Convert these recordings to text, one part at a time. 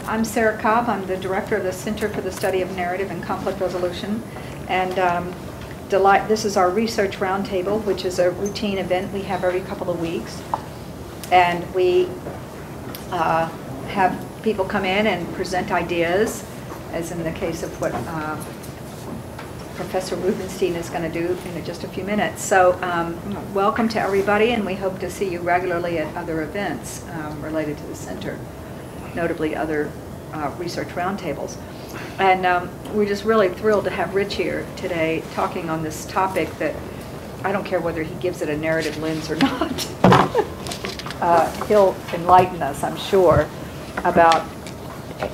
I'm Sarah Cobb. I'm the director of the Center for the Study of Narrative and Conflict Resolution. And this is our research roundtable, which is a routine event we have every couple of weeks. And we have people come in and present ideas, as in the case of what Professor Rubenstein is going to do in just a few minutes. So welcome to everybody, and we hope to see you regularly at other events related to the center, notably other research roundtables. And we're just really thrilled to have Rich here today talking on this topic that I don't care whether he gives it a narrative lens or not. He'll enlighten us, I'm sure, about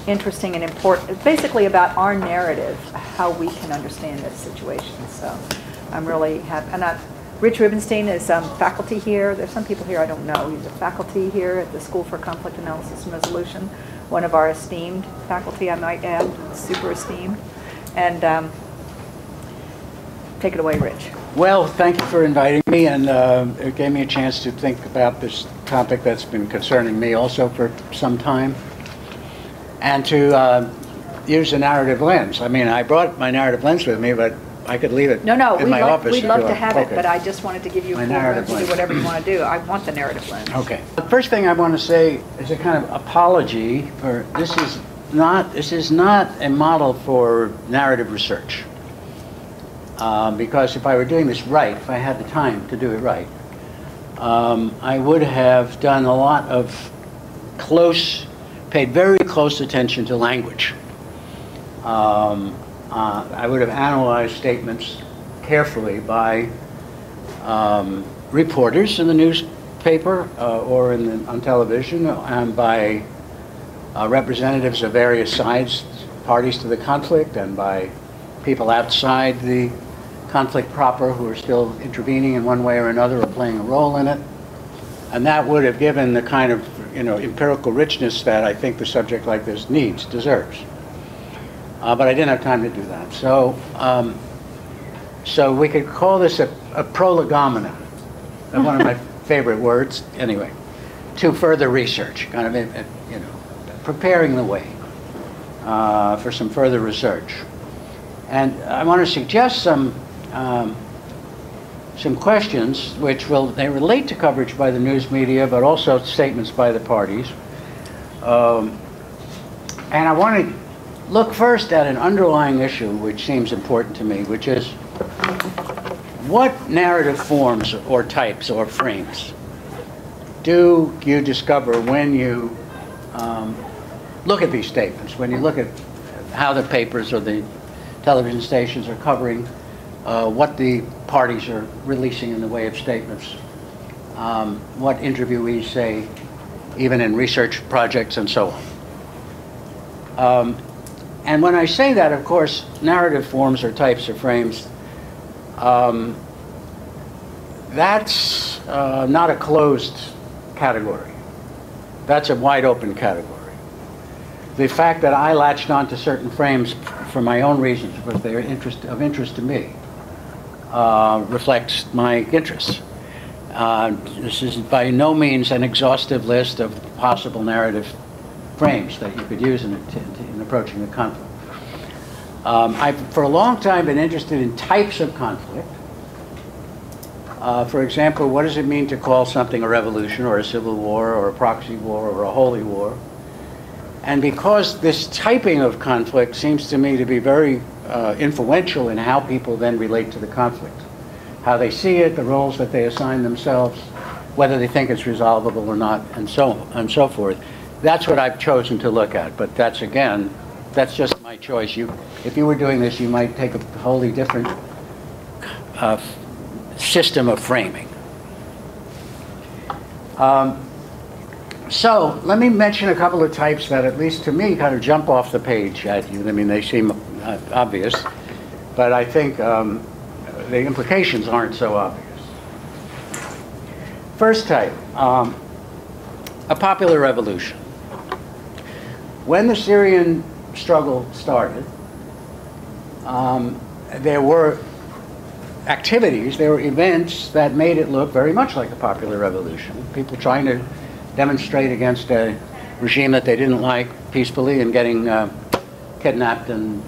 interesting and important, basically about our narrative, how we can understand this situation. So I'm really happy. And Rich Rubenstein is faculty here. There's some people here I don't know. He's a faculty here at the School for Conflict Analysis and Resolution, one of our esteemed faculty, I might add, super esteemed. And take it away, Rich. Well, thank you for inviting me, and it gave me a chance to think about this topic that's been concerning me also for some time, and to use a narrative lens. I mean, I brought my narrative lens with me, but I could leave it in my office. We'd love to have it, but I just wanted to give you a full room to do whatever you want to do. I want the narrative lens. Okay. The first thing I want to say is a kind of apology for this is not a model for narrative research. Because if I were doing this right, if I had the time to do it right, I would have done a lot of paid very close attention to language. I would have analyzed statements carefully by reporters in the newspaper or on television, and by representatives of various sides, parties to the conflict, and by people outside the conflict proper who are still intervening in one way or another or playing a role in it. And that would have given the kind of empirical richness that I think the subject like this deserves. But I didn't have time to do that. So we could call this a prolegomena, one of my favorite words, anyway, to further research, kind of, preparing the way for some further research. And I want to suggest some questions they relate to coverage by the news media, but also statements by the parties. And I want to look first at an underlying issue which seems important to me, which is what narrative forms or types or frames do you discover when you look at these statements, when you look at how the papers or the television stations are covering what the parties are releasing in the way of statements, what interviewees say, even in research projects and so on. And when I say that, of course, narrative forms or types or frames, that's not a closed category. That's a wide open category. The fact that I latched onto certain frames for my own reasons, because they're of interest to me, reflects my interests. This is by no means an exhaustive list of possible narrative frames that you could use in approaching the conflict. I've for a long time been interested in types of conflict. For example, what does it mean to call something a revolution or a civil war or a proxy war or a holy war? And because this typing of conflict seems to me to be very influential in how people then relate to the conflict, how they see it, the roles that they assign themselves, whether they think it's resolvable or not, and so forth. That's what I've chosen to look at. But that's just my choice. If you were doing this, you might take a wholly different system of framing. So let me mention a couple of types that, at least to me, kind of jump off the page at you. I mean, they seem obvious, but I think the implications aren't so obvious. First type, a popular revolution. When the Syrian struggle started, there were activities, there were events that made it look very much like a popular revolution. People trying to demonstrate against a regime that they didn't like peacefully and getting kidnapped and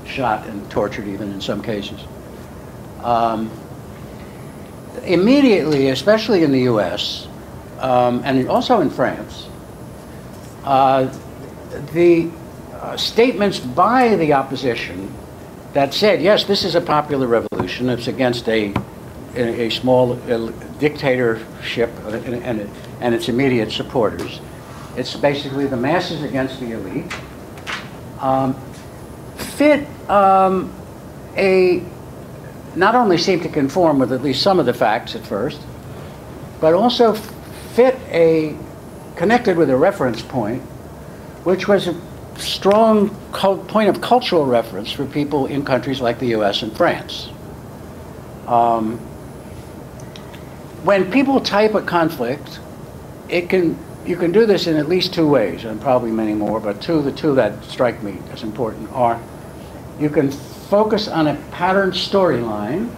shot and tortured even in some cases. Immediately, especially in the U.S. And also in France, the statements by the opposition that said, yes, this is a popular revolution, it's against a small dictatorship and its immediate supporters. It's basically the masses against the elite. Not only seem to conform with at least some of the facts at first, but also connected with a reference point, which was a strong point of cultural reference for people in countries like the US and France. When people type a conflict, you can do this in at least two ways, and probably many more, but the two that strike me as important are, you can focus on a pattern storyline.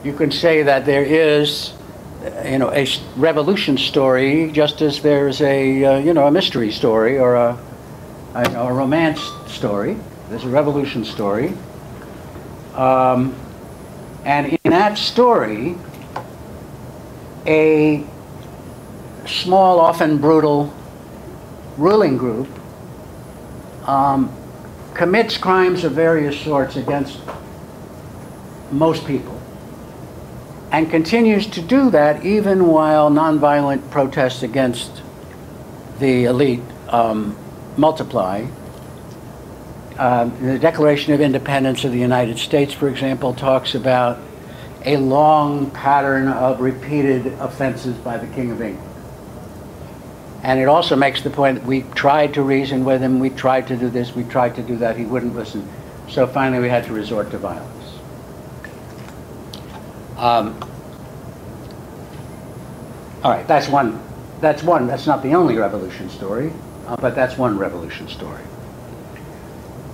You can say that there is a revolution story, just as there's a mystery story or a romance story. There's a revolution story, and in that story, a small, often brutal, ruling group commits crimes of various sorts against most people, and continues to do that even while nonviolent protests against the elite multiply. The Declaration of Independence of the United States, for example, talks about a long pattern of repeated offenses by the King of England. And it also makes the point that we tried to reason with him, we tried to do this, we tried to do that, he wouldn't listen. So finally we had to resort to violence. All right, that's one. That's not the only revolution story, but that's one revolution story.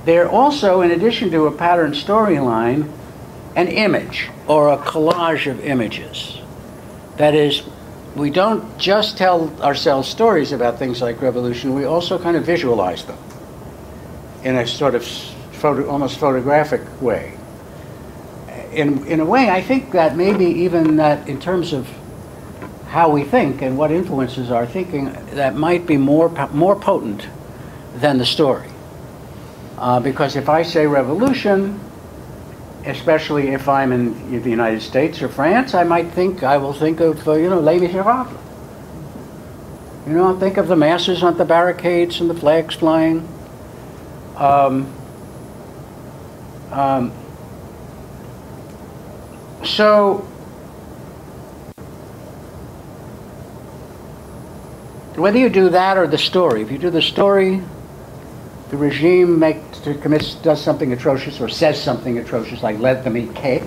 There also, in addition to a pattern storyline, an image or a collage of images. That is, we don't just tell ourselves stories about things like revolution, we also kind of visualize them in a sort of almost photographic way. In a way, I think that maybe even that in terms of how we think and what influences our thinking, that might be more potent than the story. Because if I say revolution, especially if I'm in the United States or France, I will think of, Les Miserables. I'll think of the masses on the barricades and the flags flying. So, whether you do that or the story, if you do the story, the regime does something atrocious or says something atrocious, like let them eat cake,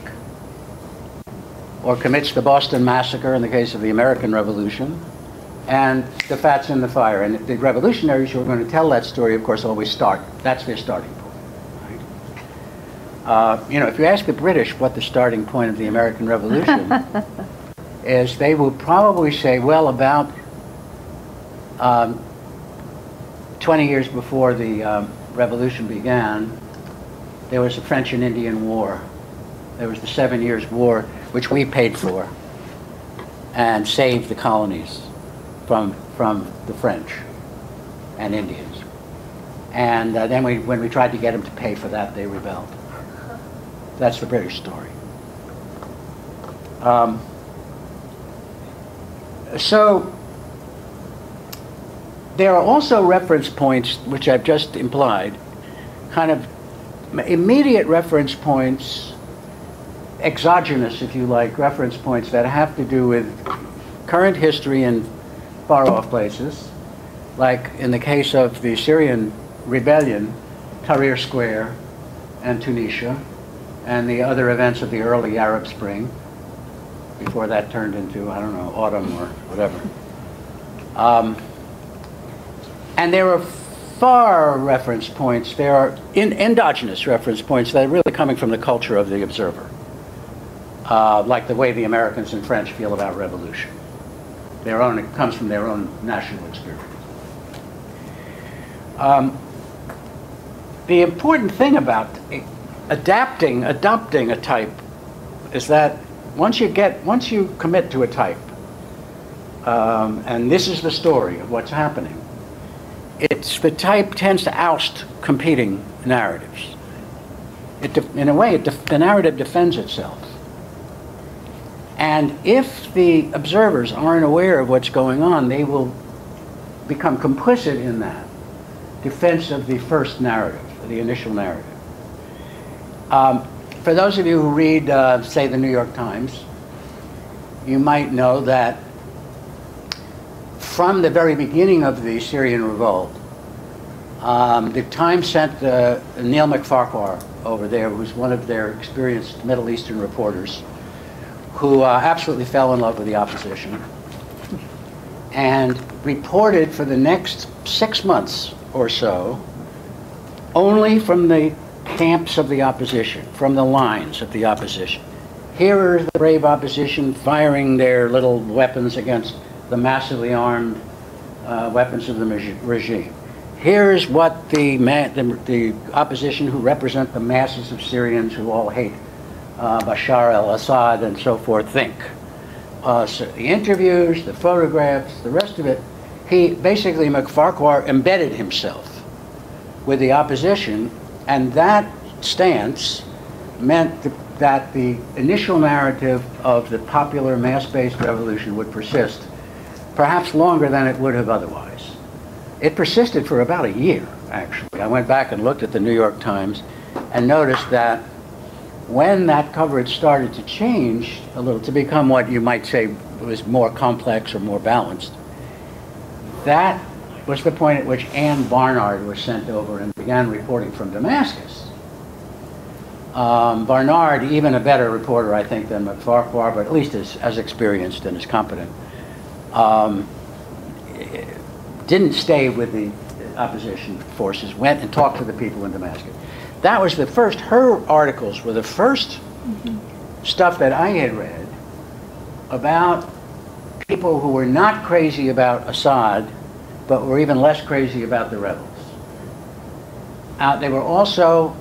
or commits the Boston Massacre in the case of the American Revolution, and the fat's in the fire. And the revolutionaries who are going to tell that story, of course, always start. That's their starting point. Right? If you ask the British what the starting point of the American Revolution is, they will probably say, well, about 20 years before the revolution began, there was the French and Indian War. There was the 7 Years' War, which we paid for and saved the colonies from the French and Indians. And then when we tried to get them to pay for that, they rebelled. That's the British story. So there are also reference points, which I've just implied, kind of immediate reference points, exogenous, if you like, reference points that have to do with current history in far-off places, like in the case of the Syrian rebellion, Tahrir Square and Tunisia, and the other events of the early Arab Spring, before that turned into, I don't know, autumn or whatever. And there are far reference points, there are endogenous reference points that are really coming from the culture of the observer, like the way the Americans and French feel about revolution. It comes from their own national experience. The important thing about adopting a type is that once you commit to a type, and this is the story of what's happening, the type tends to oust competing narratives. In a way, the narrative defends itself. And if the observers aren't aware of what's going on, they will become complicit in that defense of the first narrative, the initial narrative. For those of you who read, say, the New York Times, you might know that from the very beginning of the Syrian revolt, the Times sent Neil McFarquhar over there, who's one of their experienced Middle Eastern reporters, who absolutely fell in love with the opposition, and reported for the next 6 months or so only from the camps of the opposition, from the lines of the opposition. Here is the brave opposition firing their little weapons against the massively armed weapons of the regime. Here's what the opposition who represent the masses of Syrians who all hate Bashar al-Assad and so forth think. So the interviews, the photographs, the rest of it, basically McFarquhar embedded himself with the opposition, and that stance meant that the initial narrative of the popular mass-based revolution would persist, perhaps longer than it would have otherwise. It persisted for about a year, actually. I went back and looked at the New York Times and noticed that when that coverage started to change a little, to become what you might say was more complex or more balanced, that was the point at which Ann Barnard was sent over and began reporting from Damascus. Barnard, even a better reporter, I think, than McFarquhar, but at least as experienced and as competent, didn't stay with the opposition forces, went and talked to the people in Damascus. That was the first, her articles were the first stuff that I had read about people who were not crazy about Assad, but were even less crazy about the rebels. They were also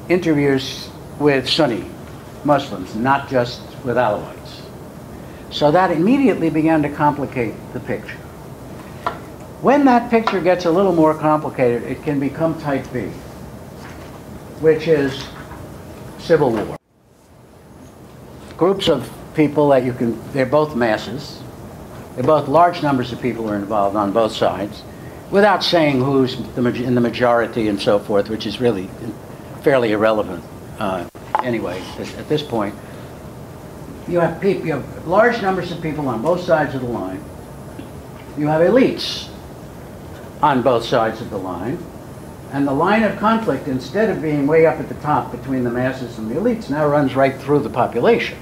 interviews with Sunni Muslims, not just with Alawites. So that immediately began to complicate the picture. When that picture gets a little more complicated, it can become type B, which is civil war. Groups of people that they're both masses. They're both large numbers of people are involved on both sides, without saying who's in the majority and so forth, which is really fairly irrelevant anyway at this point. You have large numbers of people on both sides of the line. You have elites on both sides of the line. And the line of conflict, instead of being way up at the top between the masses and the elites, now runs right through the population.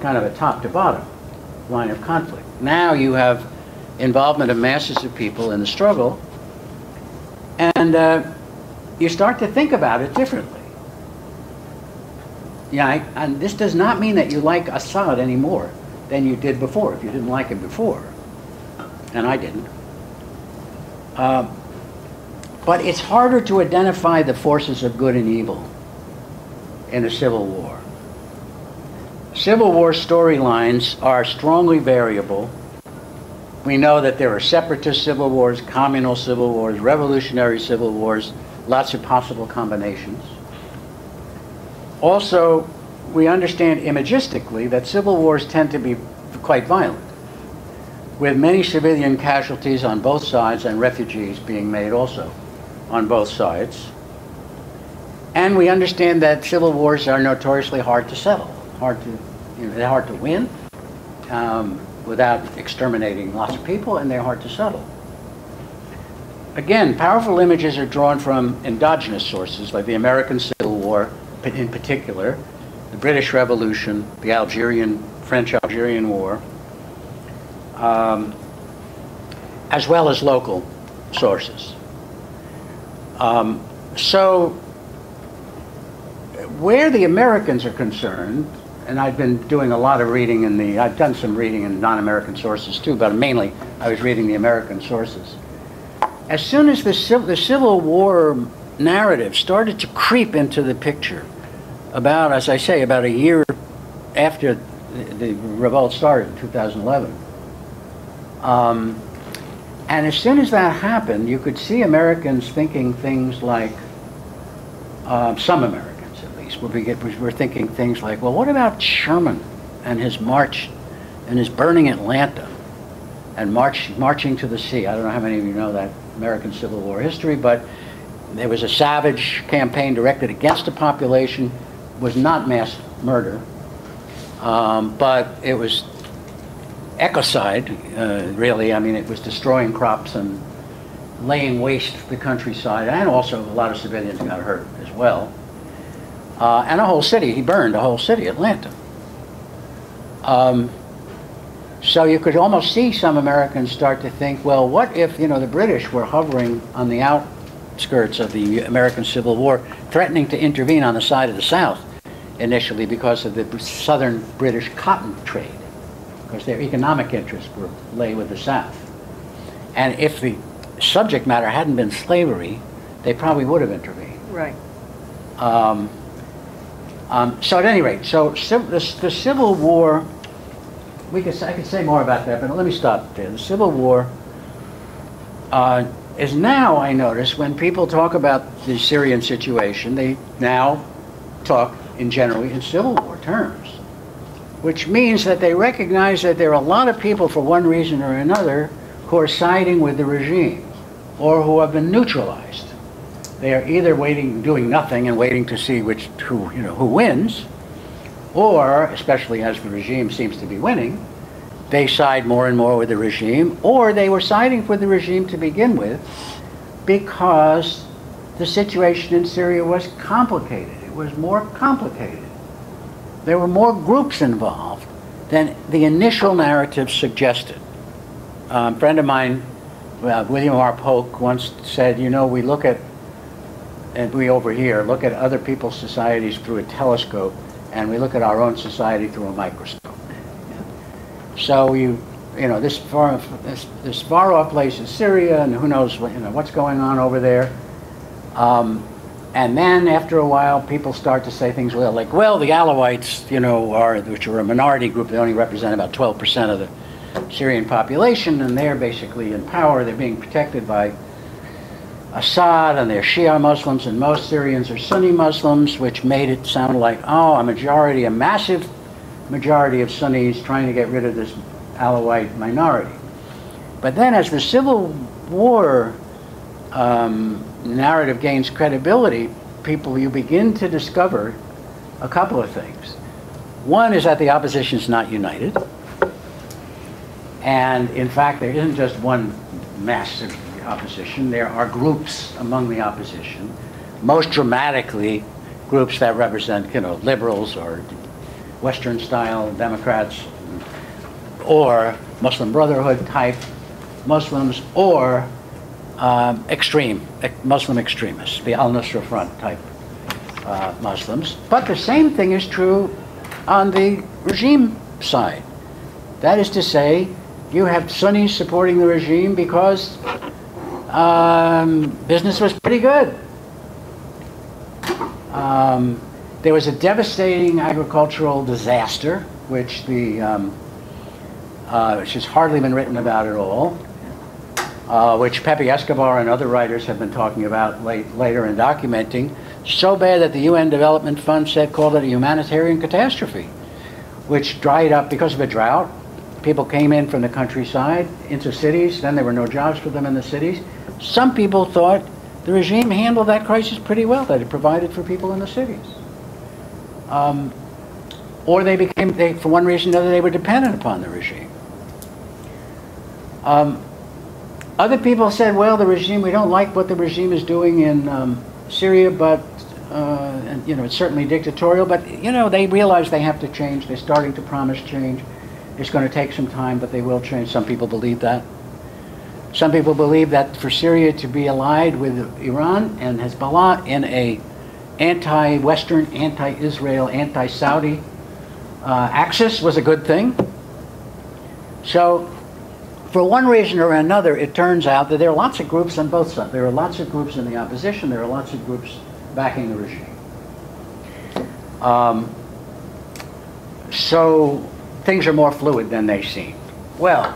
Kind of a top to bottom line of conflict. Now you have involvement of masses of people in the struggle, and you start to think about it differently. Yeah, and this does not mean that you like Assad any more than you did before, if you didn't like him before. And I didn't. But it's harder to identify the forces of good and evil in a civil war. Civil war storylines are strongly variable. We know that there are separatist civil wars, communal civil wars, revolutionary civil wars, lots of possible combinations. Also, we understand imagistically that civil wars tend to be quite violent, with many civilian casualties on both sides and refugees being made also on both sides. And we understand that civil wars are notoriously hard to settle, they're hard to win without exterminating lots of people, and they're hard to settle. Again, powerful images are drawn from endogenous sources, like the American Civil War in particular, the British Revolution, the French-Algerian War, as well as local sources. So where the Americans are concerned, and I've been doing a lot of reading I've done some reading in non-American sources too, but mainly I was reading the American sources. as soon as the Civil War narrative started to creep into the picture, about, as I say, about a year after the revolt started in 2011, and as soon as that happened, you could see Americans thinking things like, some Americans at least, were thinking things like, well, what about Sherman and his march and his burning Atlanta and marching to the sea? I don't know how many of you know that American Civil War history, but there was a savage campaign directed against the population. It was not mass murder, but it was ecocide, really. I mean, it was destroying crops and laying waste the countryside, and also a lot of civilians got hurt as well. And a whole city, he burned a whole city, Atlanta. So you could almost see some Americans start to think, well, what if, the British were hovering on the outskirts of the American Civil War, threatening to intervene on the side of the South initially because of the southern British cotton trade, because their economic interests lay with the South. And if the subject matter hadn't been slavery, they probably would have intervened. Right. So at any rate, the Civil War, I could say more about that, but let me stop there. The Civil War is now, I notice, when people talk about the Syrian situation, they now talk generally in Civil War terms, which means that they recognize that there are a lot of people, for one reason or another, who are siding with the regime or who have been neutralized. They are either doing nothing and waiting to see who wins, or, especially as the regime seems to be winning, they side more and more with the regime, or they were siding with the regime to begin with because the situation in Syria was complicated. It was more complicated. There were more groups involved than the initial narrative suggested. A friend of mine, William R. Polk, once said, we look at, and we over here look at other people's societies through a telescope, and we look at our own society through a microscope. So this far off place is Syria, and who knows what's going on over there. And then after a while, people start to say things like, well, the Alawites, which are a minority group, they only represent about 12% of the Syrian population, and they're basically in power. They're being protected by Assad, and they're Shia Muslims, and most Syrians are Sunni Muslims, which made it sound like, a massive majority of Sunnis trying to get rid of this Alawite minority. But then as the Civil War narrative gains credibility, you begin to discover a couple of things. One is that the opposition is not united. And in fact, there isn't just one massive opposition. There are groups among the opposition, most dramatically groups that represent, liberals or Western-style Democrats, or Muslim Brotherhood type Muslims, or Muslim extremists, the Al-Nusra Front type Muslims. But the same thing is true on the regime side. That is to say, you have Sunnis supporting the regime because business was pretty good. There was a devastating agricultural disaster, which has hardly been written about at all, which Pepe Escobar and other writers have been talking about later and documenting. So bad that the UN Development Fund called it a humanitarian catastrophe, which dried up because of a drought. People came in from the countryside into cities, then there were no jobs for them in the cities. Some people thought the regime handled that crisis pretty well, that it provided for people in the cities. Or for one reason or another, they were dependent upon the regime. Other people said, well, the regime, we don't like what the regime is doing in Syria, but, it's certainly dictatorial, but, they realize they have to change. They're starting to promise change. It's going to take some time, but they will change. Some people believe that. Some people believe that for Syria to be allied with Iran and Hezbollah in a anti-Western, anti-Israel, anti-Saudi axis was a good thing. So for one reason or another, it turns out that there are lots of groups on both sides. There are lots of groups in the opposition. There are lots of groups backing the regime. So things are more fluid than they seem. Well,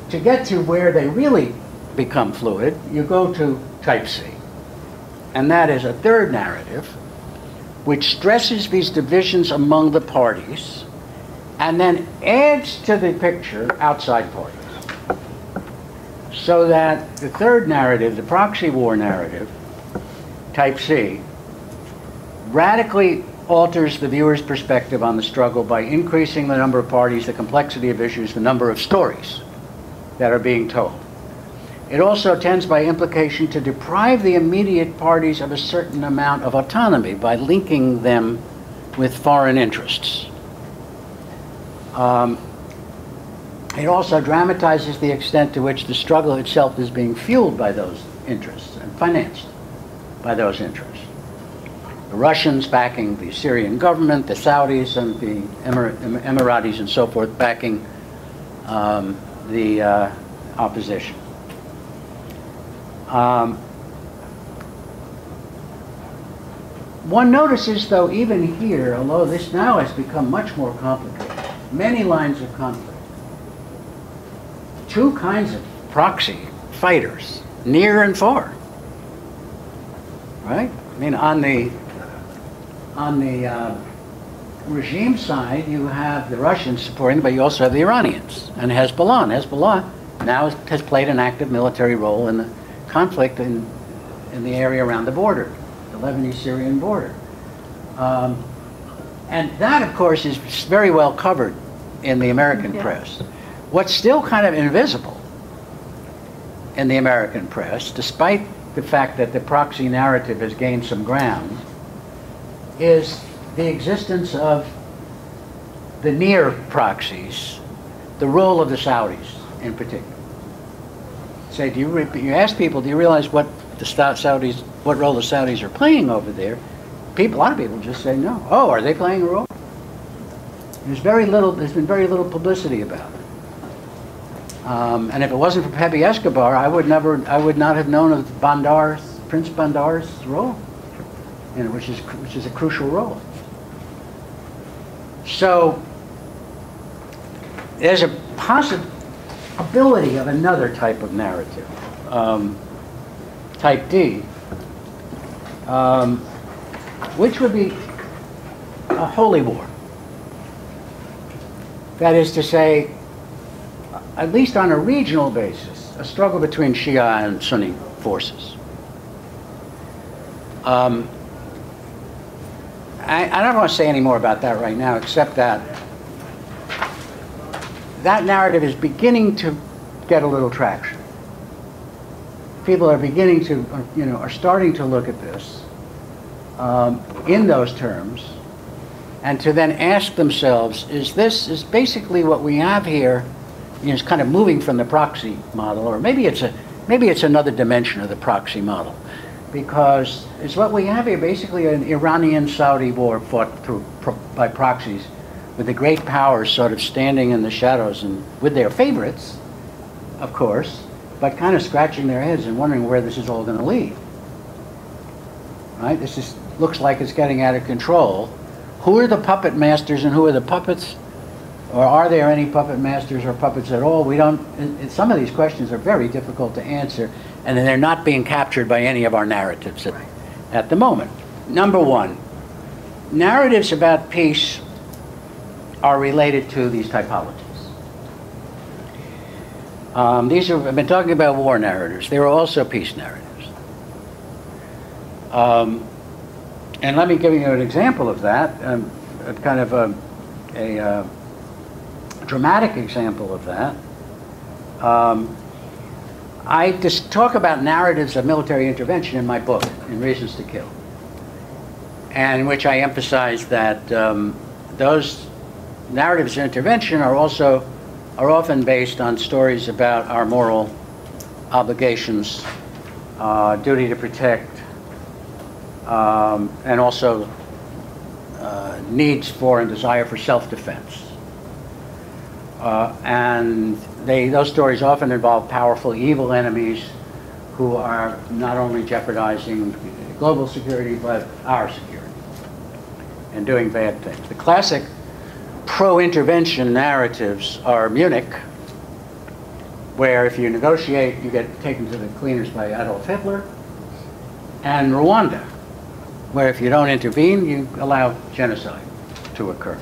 to get to where they really become fluid, you go to type C. And that is a third narrative, which stresses these divisions among the parties and then adds to the picture outside parties. So that the third narrative, the proxy war narrative, type C, radically alters the viewer's perspective on the struggle by increasing the number of parties, the complexity of issues, the number of stories that are being told. It also tends by implication to deprive the immediate parties of a certain amount of autonomy by linking them with foreign interests. It also dramatizes the extent to which the struggle itself is being fueled by those interests and financed by those interests. The Russians backing the Syrian government, the Saudis and the Emiratis and so forth backing the opposition. One notices, though, even here, although this now has become much more complicated, many lines of conflict, two kinds of proxy fighters, near and far, right? I mean, on the regime side, you have the Russians supporting, but you also have the Iranians and Hezbollah. And Hezbollah now has played an active military role in the conflict in the area around the border, the Lebanese-Syrian border. And that, of course, is very well covered in the American press. What's still kind of invisible in the American press, despite the fact that the proxy narrative has gained some ground, is the existence of the near proxies, the role of the Saudis in particular. Say, you ask people, do you realize what the Saudis, what role the Saudis are playing over there? A lot of people just say no. Oh, are they playing a role? There's been very little publicity about it. And if it wasn't for Pepe Escobar, I would not have known of Prince Bandar's role, which is a crucial role. So there's a possibility of another type of narrative, type D, which would be a holy war. That is to say, at least on a regional basis, a struggle between Shia and Sunni forces. I don't want to say any more about that right now, except that that narrative is beginning to get a little traction. People are beginning to, are starting to look at this in those terms, and to then ask themselves, is basically what we have here, is kind of moving from the proxy model, or maybe it's another dimension of the proxy model, because it's what we have here basically an Iranian-Saudi war fought by proxies, with the great powers sort of standing in the shadows and with their favorites, of course, but kind of scratching their heads and wondering where this is all going to lead. Right? This looks like it's getting out of control. Who are the puppet masters and who are the puppets? Or are there any puppet masters or puppets at all? Some of these questions are very difficult to answer, and they're not being captured by any of our narratives at the moment. Number one, narratives about peace are related to these typologies. I've been talking about war narratives. There are also peace narratives. And let me give you an example of that, kind of a dramatic example of that. I just talk about narratives of military intervention in my book, In Reasons to Kill, and in which I emphasize that those narratives of intervention are often based on stories about our moral obligations, duty to protect, and also needs for and desire for self-defense. And those stories often involve powerful evil enemies who are not only jeopardizing global security, but our security, and doing bad things. The classic pro-intervention narratives are Munich, where if you negotiate, you get taken to the cleaners by Adolf Hitler, and Rwanda, where if you don't intervene, you allow genocide to occur.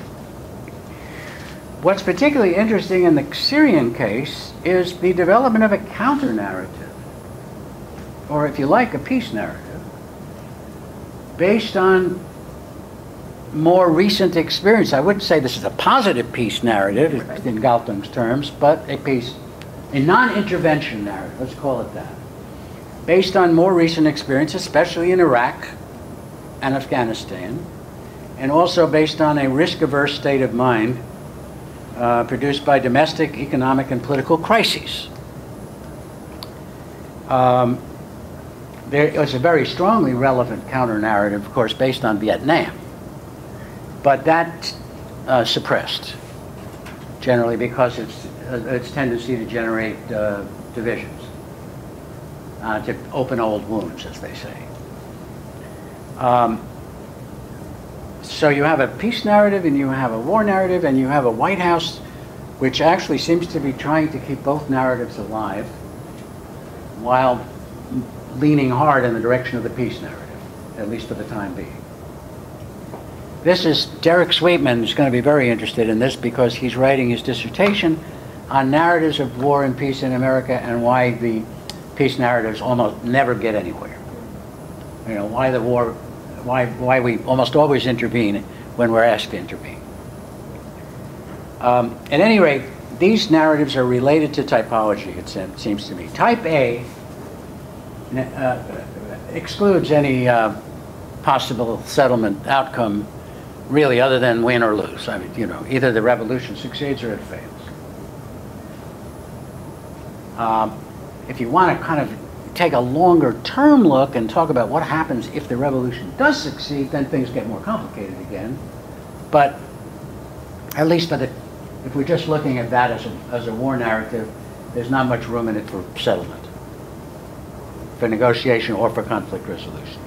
What's particularly interesting in the Syrian case is the development of a counter-narrative, or if you like, a peace narrative, based on more recent experience. I wouldn't say this is a positive peace narrative in Galton's terms, but a non-intervention narrative, let's call it that, based on more recent experience, especially in Iraq and Afghanistan, and also based on a risk-averse state of mind produced by domestic, economic, and political crises. There was a very strongly relevant counter-narrative, of course, based on Vietnam, but that suppressed, generally because its tendency to generate divisions, to open old wounds, as they say. So you have a peace narrative, and you have a war narrative, and you have a White House which actually seems to be trying to keep both narratives alive while leaning hard in the direction of the peace narrative, at least for the time being. This is Derek Sweetman is going to be very interested in this because he's writing his dissertation on narratives of war and peace in America and why the peace narratives almost never get anywhere. You know, why the war, why we almost always intervene when we're asked to intervene. At any rate, these narratives are related to typology, it seems to me. Type A excludes any possible settlement outcome really other than win or lose. I mean, you know, either the revolution succeeds or it fails. If you want to kind of take a longer term look and talk about what happens if the revolution does succeed, then things get more complicated again. But at least if we're just looking at that as a war narrative, there's not much room in it for settlement, for negotiation, or for conflict resolution.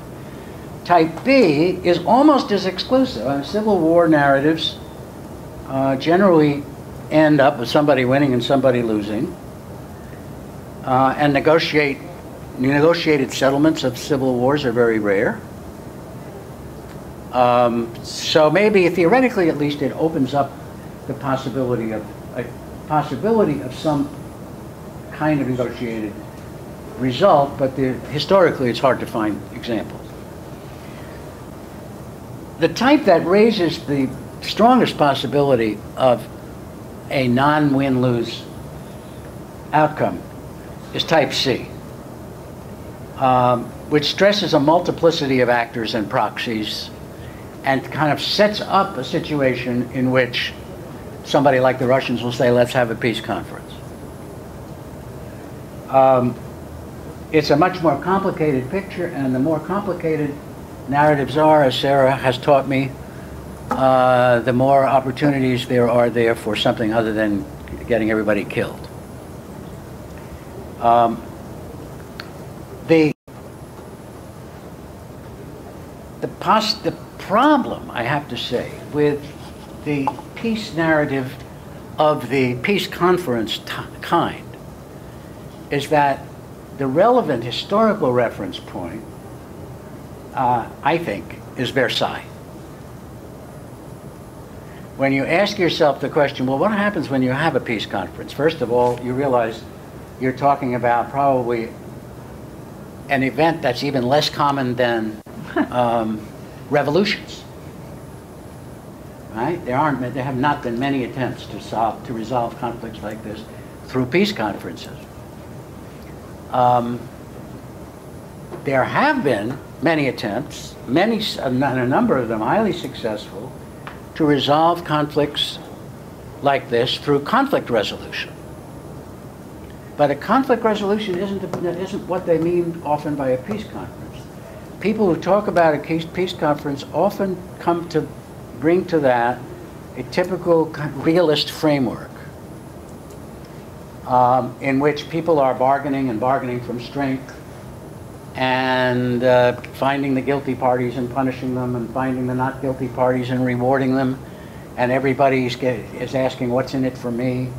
Type B is almost as exclusive. Civil war narratives generally end up with somebody winning and somebody losing, and negotiated settlements of civil wars are very rare. So maybe theoretically, at least, it opens up the possibility of some kind of negotiated result, but historically it's hard to find examples. The type that raises the strongest possibility of a non-win-lose outcome is type C, which stresses a multiplicity of actors and proxies and kind of sets up a situation in which somebody like the Russians will say, let's have a peace conference. It's a much more complicated picture, and the more complicated narratives are, as Sarah has taught me, the more opportunities there are there for something other than getting everybody killed. The problem, I have to say, with the peace narrative of the peace conference kind is that the relevant historical reference point, I think, is Versailles. When you ask yourself the question, well, what happens when you have a peace conference? First of all, you realize you're talking about probably an event that's even less common than revolutions. Right? There have not been many attempts to resolve conflicts like this through peace conferences. There have been many attempts, a number of them highly successful, to resolve conflicts like this through conflict resolution. But a conflict resolution isn't what they mean often by a peace conference. People who talk about a peace conference often come to bring to that a typical realist framework in which people are bargaining and bargaining from strength, and finding the guilty parties and punishing them, and finding the not guilty parties and rewarding them, and everybody is asking, what's in it for me?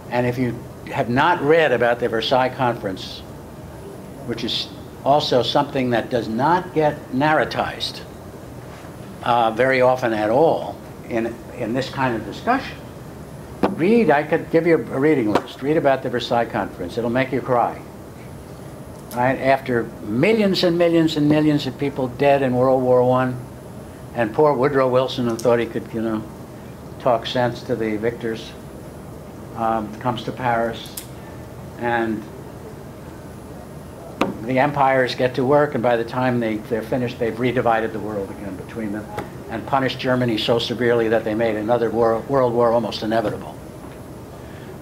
And if you have not read about the Versailles Conference, which is also something that does not get narratized very often at all in this kind of discussion, read, I could give you a reading list. Read about the Versailles Conference. It'll make you cry. Right? After millions and millions and millions of people dead in World War I, and poor Woodrow Wilson, who thought he could, you know, talk sense to the victors, comes to Paris, and the empires get to work, and by the time they're finished, they've redivided the world again between them, and punished Germany so severely that they made another world war almost inevitable.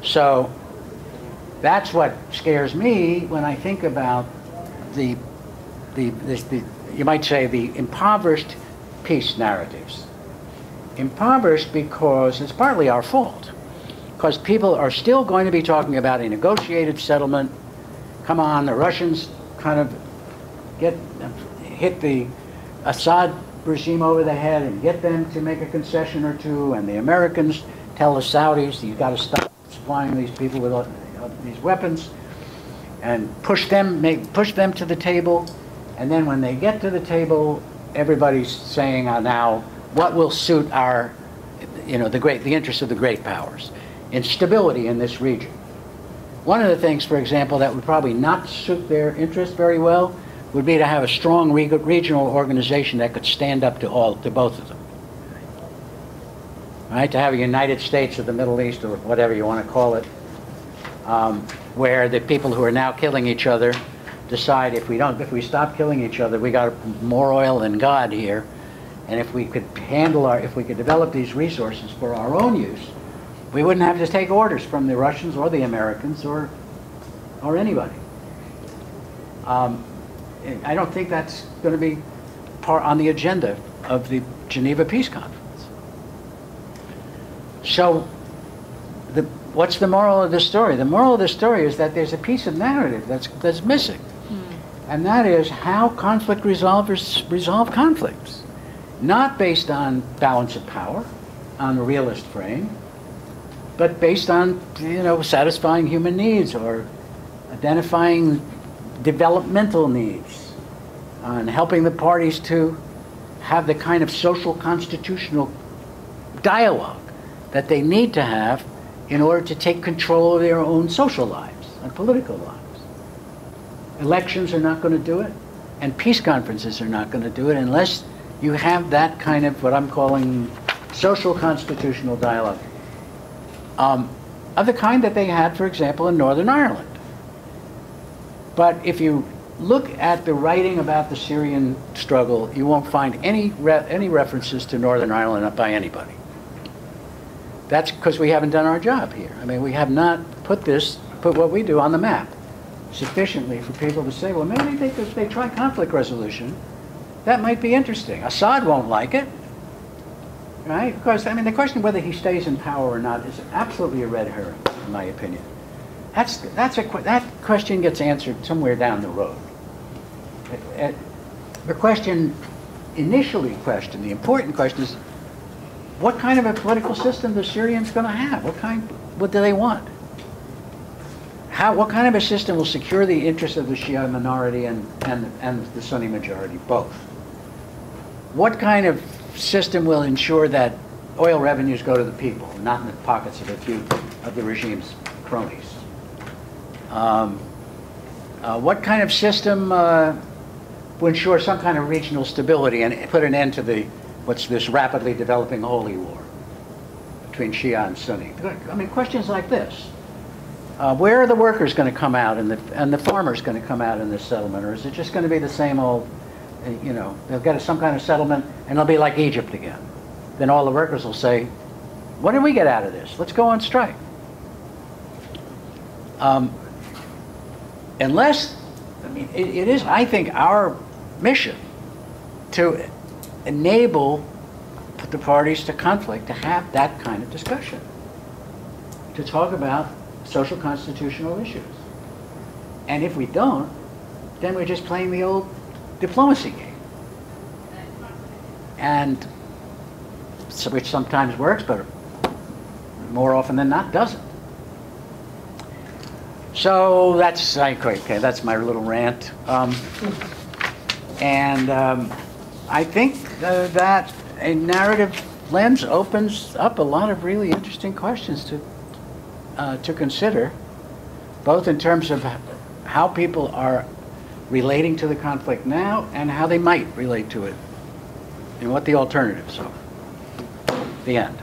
So that's what scares me when I think about the you might say, the impoverished peace narratives. Impoverished because it's partly our fault, because people are still going to be talking about a negotiated settlement. Come on, the Russians kind of hit the Assad regime over the head and get them to make a concession or two, and the Americans tell the Saudis, you've got to stop supplying these people with these weapons, and push them to the table. And then when they get to the table, everybody's saying now what will suit our, you know, the interests of the great powers, instability in this region. One of the things, for example, that would probably not suit their interest very well would be to have a strong regional organization that could stand up to both of them. Right? To have a United States of the Middle East, or whatever you want to call it, where the people who are now killing each other decide, if we stop killing each other, we got more oil than God here, and if we could develop these resources for our own use, we wouldn't have to take orders from the Russians or the Americans or anybody. I don't think that's going to be on the agenda of the Geneva Peace Conference. So, what's the moral of this story? The moral of this story is that there's a piece of narrative that's missing, and that is how conflict resolvers resolve conflicts, not based on balance of power, on a realist frame, but based on, you know, satisfying human needs or identifying developmental needs, and helping the parties to have the kind of social constitutional dialogue that they need to have in order to take control of their own social lives and political lives. Elections are not going to do it, and peace conferences are not going to do it unless you have that kind of what I'm calling social constitutional dialogue, of the kind that they had, for example, in Northern Ireland. But if you look at the writing about the Syrian struggle, you won't find any references to Northern Ireland by anybody. That's because we haven't done our job here. I mean, we have not put what we do on the map sufficiently for people to say, well, maybe if they try conflict resolution, that might be interesting. Assad won't like it, right? Because, I mean, the question of whether he stays in power or not is absolutely a red herring, in my opinion. That question gets answered somewhere down the road. The question, the important question is, what kind of a political system the Syrians going to have? What do they want? What kind of a system will secure the interests of the Shia minority and the Sunni majority, both? What kind of system will ensure that oil revenues go to the people, not in the pockets of a few of the regime's cronies? What kind of system will ensure some kind of regional stability and put an end to this rapidly developing holy war between Shia and Sunni? I mean, questions like this. Where are the workers going to come out and the farmers going to come out in this settlement? Or is it just going to be the same old, you know, they'll get some kind of settlement and it'll be like Egypt again? Then all the workers will say, what did we get out of this? Let's go on strike. Unless, I mean, it is, I think, our mission to enable the parties to conflict to have that kind of discussion, to talk about social constitutional issues. And if we don't, then we're just playing the old diplomacy game. And which sometimes works, but more often than not doesn't. So that's okay. That's my little rant. I think that a narrative lens opens up a lot of really interesting questions to consider, both in terms of how people are relating to the conflict now and how they might relate to it, and what the alternatives are. The end.